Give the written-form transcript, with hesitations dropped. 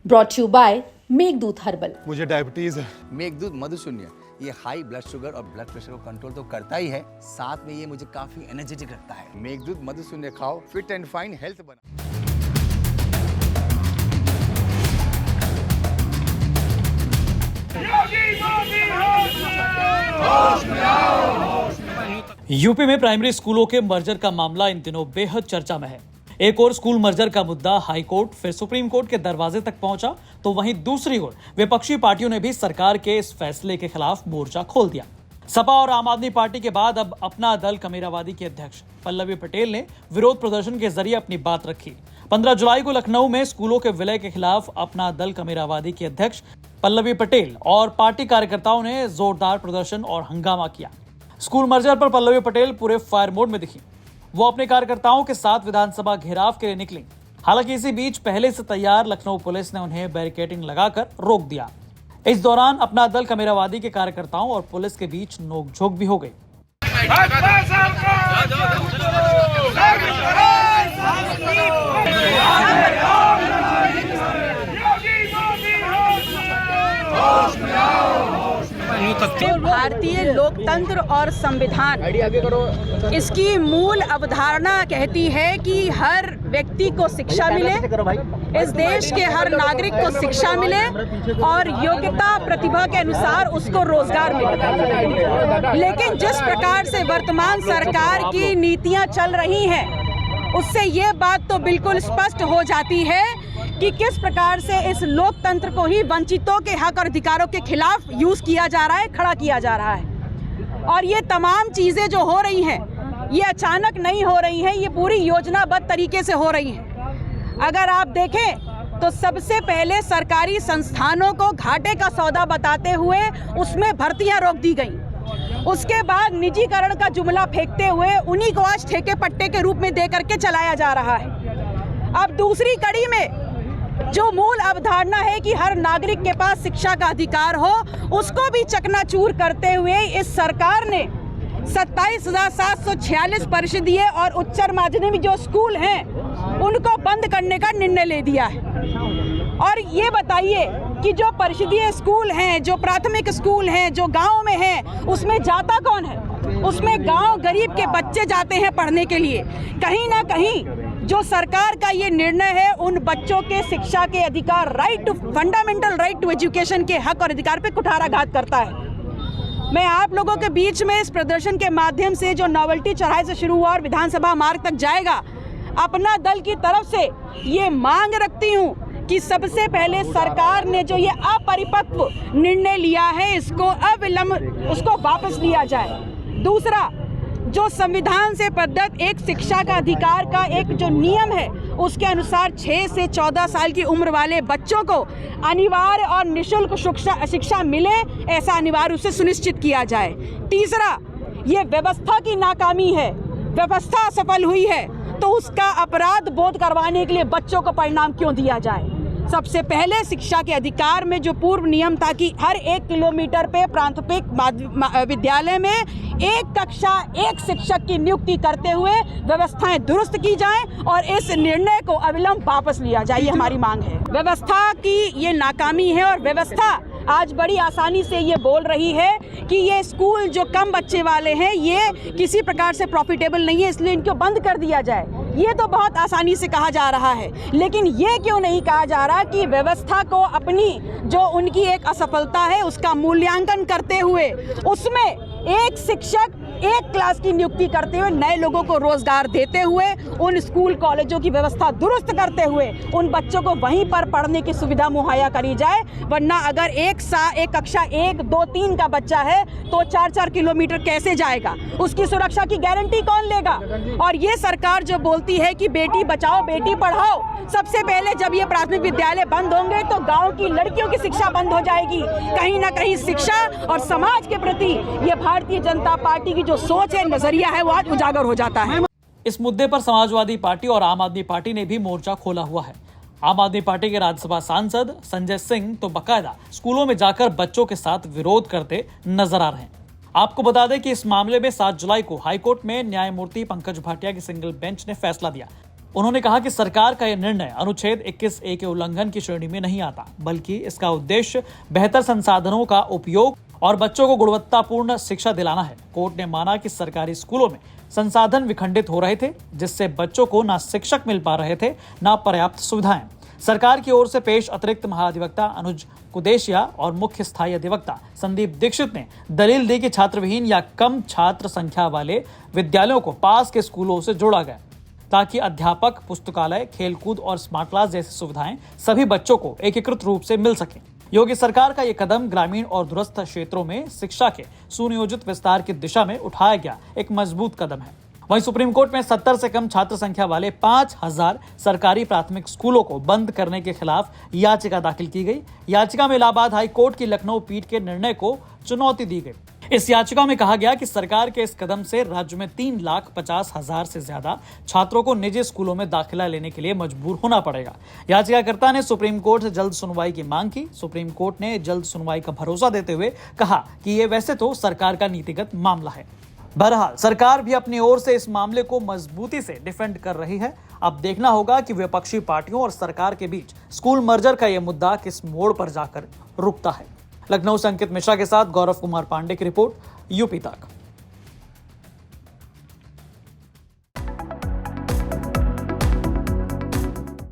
Brought you by Meghdoot herbal. मुझे diabetes है। मेघदूत मधुशून्य ये हाई ब्लड शुगर और ब्लड प्रेशर को कंट्रोल तो करता ही है, साथ में ये मुझे काफी एनर्जेटिक रखता है। मेघदूत मधुशून्य खाओ, फिट एंड फाइन हेल्थ बना। यूपी में प्राइमरी स्कूलों के मर्जर का मामला इन दिनों बेहद चर्चा में है। एक और स्कूल मर्जर का मुद्दा हाई कोर्ट फिर सुप्रीम कोर्ट के दरवाजे तक पहुंचा, तो वहीं दूसरी ओर विपक्षी पार्टियों ने भी सरकार के इस फैसले के खिलाफ मोर्चा खोल दिया। सपा और आम आदमी पार्टी के बाद अब अपना दल कमेरावादी की अध्यक्ष पल्लवी पटेल ने विरोध प्रदर्शन के जरिए अपनी बात रखी। 15 जुलाई को लखनऊ में स्कूलों के विलय के खिलाफ अपना दल कमेरावादी की अध्यक्ष पल्लवी पटेल और पार्टी कार्यकर्ताओं ने जोरदार प्रदर्शन और हंगामा किया। स्कूल मर्जर पर पल्लवी पटेल पूरे फायर मोड में दिखी। वो अपने कार्यकर्ताओं के साथ विधानसभा घेराव के लिए निकली। हालांकि इसी बीच पहले से तैयार लखनऊ पुलिस ने उन्हें बैरिकेडिंग लगाकर रोक दिया। इस दौरान अपना दल कमेरावादी के कार्यकर्ताओं और पुलिस के बीच नोकझोंक भी हो गई। भारतीय लोकतंत्र और संविधान इसकी मूल अवधारणा कहती है कि हर व्यक्ति को शिक्षा मिले, इस देश के हर नागरिक को शिक्षा मिले और योग्यता प्रतिभा के अनुसार उसको रोजगार मिले। लेकिन जिस प्रकार से वर्तमान सरकार की नीतियां चल रही हैं, उससे ये बात तो बिल्कुल स्पष्ट हो जाती है कि किस प्रकार से इस लोकतंत्र को ही वंचितों के हक और अधिकारों के खिलाफ यूज किया जा रहा है, खड़ा किया जा रहा है। और ये तमाम चीजें जो हो रही हैं, ये अचानक नहीं हो रही हैं, ये पूरी योजनाबद्ध तरीके से हो रही हैं। अगर आप देखें तो सबसे पहले सरकारी संस्थानों को घाटे का सौदा बताते हुए उसमें भर्तियां रोक दी गई। उसके बाद निजीकरण का जुमला फेंकते हुए उन्हीं को आज ठेके पट्टे के रूप में दे करके चलाया जा रहा है। अब दूसरी कड़ी में जो मूल अवधारणा है कि हर नागरिक के पास शिक्षा का अधिकार हो, उसको भी चकनाचूर करते हुए इस सरकार ने 27,746 परिषदीय और उच्चतर माध्यमिक जो स्कूल हैं उनको बंद करने का निर्णय ले दिया है। और ये बताइए कि जो परिषदीय स्कूल हैं, जो प्राथमिक स्कूल हैं, जो गांव में हैं, उसमें जाता कौन है? उसमें गांव गरीब के बच्चे जाते हैं पढ़ने के लिए। कहीं ना कहीं जो सरकार का ये निर्णय है उन बच्चों के शिक्षा के अधिकार, right to fundamental right to education के हक और अधिकार पे कुठाराघात करता है। मैं आप लोगों के बीच में इस प्रदर्शन के माध्यम से जो नॉवेल्टी चौराहे से शुरू हुआ और विधानसभा मार्ग तक जाएगा, अपना दल की तरफ से ये मांग रखती हूँ कि सबसे पहले सरकार ने जो ये अपरिपक्व निर्णय लिया है, इसको अविलंब उसको वापस लिया जाए। दूसरा, जो संविधान से प्रदत्त एक शिक्षा का अधिकार का एक जो नियम है, उसके अनुसार 6 से 14 साल की उम्र वाले बच्चों को अनिवार्य और निःशुल्क शिक्षा मिले, ऐसा अनिवार्य रूप से सुनिश्चित किया जाए। तीसरा, ये व्यवस्था की नाकामी है, व्यवस्था असफल हुई है तो उसका अपराध बोध करवाने के लिए बच्चों को परिणाम क्यों दिया जाए? सबसे पहले शिक्षा के अधिकार में जो पूर्व नियम था कि हर 1 किलोमीटर पे प्राथमिक विद्यालय में एक कक्षा एक शिक्षक की नियुक्ति करते हुए व्यवस्थाएं दुरुस्त की जाएं और इस निर्णय को अविलंब वापस लिया जाए, ये हमारी मांग है। व्यवस्था की ये नाकामी है और व्यवस्था आज बड़ी आसानी से ये बोल रही है कि ये स्कूल जो कम बच्चे वाले हैं ये किसी प्रकार से प्रॉफिटेबल नहीं है, इसलिए इनको बंद कर दिया जाए। ये तो बहुत आसानी से कहा जा रहा है, लेकिन ये क्यों नहीं कहा जा रहा कि व्यवस्था को अपनी जो उनकी एक असफलता है उसका मूल्यांकन करते हुए उसमें एक शिक्षक एक क्लास की नियुक्ति करते हुए, नए लोगों को रोजगार देते हुए, उन स्कूल कॉलेजों की व्यवस्था दुरुस्त करते हुए उन बच्चों को वहीं पर पढ़ने की सुविधा मुहैया करी जाए। वरना अगर एक कक्षा 1, 2, 3 का बच्चा है तो 4-4 किलोमीटर कैसे जाएगा? उसकी सुरक्षा की गारंटी कौन लेगा? और ये सरकार जो बोलती है कि बेटी बचाओ बेटी पढ़ाओ, सबसे पहले जब ये प्राथमिक विद्यालय बंद होंगे तो गाँव की लड़कियों की शिक्षा बंद हो जाएगी। कहीं ना कहीं शिक्षा और समाज के प्रति ये भारतीय जनता पार्टी की जो सोच है, नजरिया है, वो आज उजागर हो जाता है। इस मुद्दे पर समाजवादी पार्टी और आम आदमी पार्टी ने भी मोर्चा खोला हुआ है। आम आदमी पार्टी के राज्यसभा सांसद संजय सिंह तो बाकायदा स्कूलों में जाकर बच्चों के साथ विरोध करते नजर आ रहे हैं। आपको बता दें कि इस मामले में 7 जुलाई को हाईकोर्ट में न्यायमूर्ति पंकज भाटिया की सिंगल बेंच ने फैसला दिया। उन्होंने कहा कि सरकार का यह निर्णय अनुच्छेद 21A के उल्लंघन की श्रेणी में नहीं आता, बल्कि इसका उद्देश्य बेहतर संसाधनों का उपयोग और बच्चों को गुणवत्तापूर्ण शिक्षा दिलाना है। कोर्ट ने माना कि सरकारी स्कूलों में संसाधन विखंडित हो रहे थे, जिससे बच्चों को न शिक्षक मिल पा रहे थे, न पर्याप्त सुविधाएं। सरकार की ओर से पेश अतिरिक्त महाधिवक्ता अनुज कुदेशिया और मुख्य स्थायी अधिवक्ता संदीप दीक्षित ने दलील दी कि छात्रविहीन या कम छात्र संख्या वाले विद्यालयों को पास के स्कूलों से जोड़ा गया, ताकि अध्यापक, पुस्तकालय, खेलकूद और स्मार्ट क्लास जैसी सुविधाएं सभी बच्चों को एकीकृत रूप से मिल सकें। योगी सरकार का यह कदम ग्रामीण और दूरस्थ क्षेत्रों में शिक्षा के सुनियोजित विस्तार की दिशा में उठाया गया एक मजबूत कदम है। वहीं सुप्रीम कोर्ट में 70 से कम छात्र संख्या वाले 5000 सरकारी प्राथमिक स्कूलों को बंद करने के खिलाफ याचिका दाखिल की गई। याचिका में इलाहाबाद हाई कोर्ट की लखनऊ पीठ के निर्णय को चुनौती दी गई। इस याचिका में कहा गया कि सरकार के इस कदम से राज्य में 3,50,000 से ज्यादा छात्रों को निजी स्कूलों में दाखिला लेने के लिए मजबूर होना पड़ेगा। याचिकाकर्ता ने सुप्रीम कोर्ट से जल्द सुनवाई की मांग की। सुप्रीम कोर्ट ने जल्द सुनवाई का भरोसा देते हुए कहा कि ये वैसे तो सरकार का नीतिगत मामला है। बहरहाल सरकार भी अपनी ओर से इस मामले को मजबूती से डिफेंड कर रही है। अब देखना होगा कि विपक्षी पार्टियों और सरकार के बीच स्कूल मर्जर का यह मुद्दा किस मोड़ पर जाकर रुकता है। लखनऊ से अंकित मिश्रा के साथ गौरव कुमार पांडे की रिपोर्ट, यूपी तक।